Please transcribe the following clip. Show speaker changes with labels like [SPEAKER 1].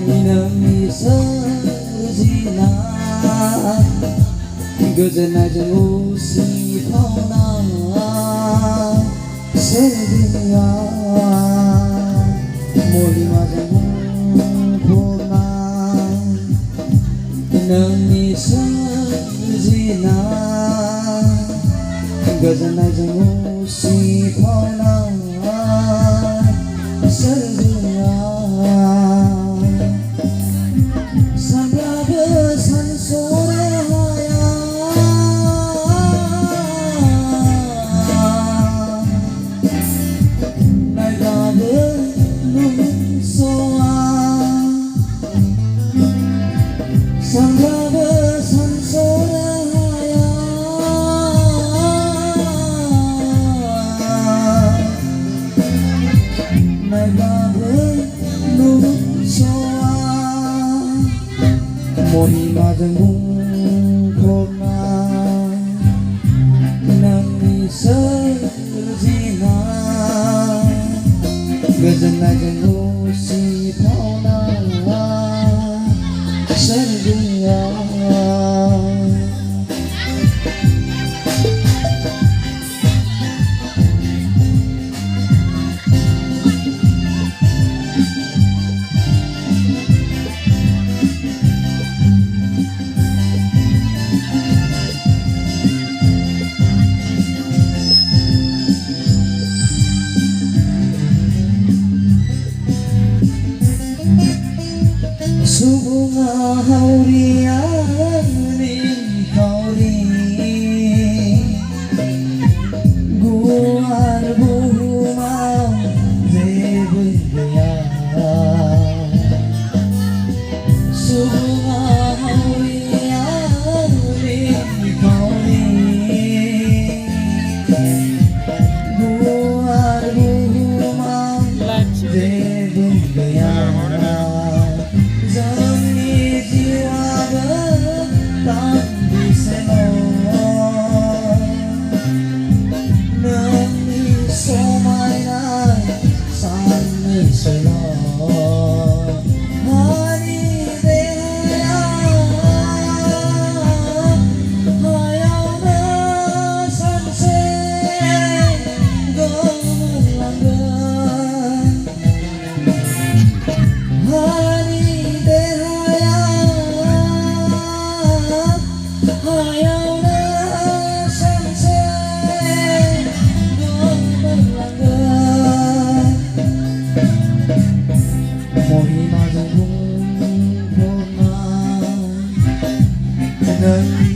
[SPEAKER 1] nwngni swrjinai goजोननायजों उसिफावनाय swrjinai महिमाजों बुंफबनाय nwngनि swrjinai goजोननायजों उसिफावनाय swrjinai सानब्लाबो सानस'नो हाया नायब्लाबो नुस'आ सानब्लाबो सानस'नो हाया नायब्लाबो नुस'आ महिमाजों बुंफबनाय nwngनि swrjinai गोजोननायजों उसिफावनाय swrjinai subuh hauriani kauri guar buhumau zebu gaya subuh hauriani kauri guar buhumau zebu gaya महिमाजों बुंफबनाय nwngनि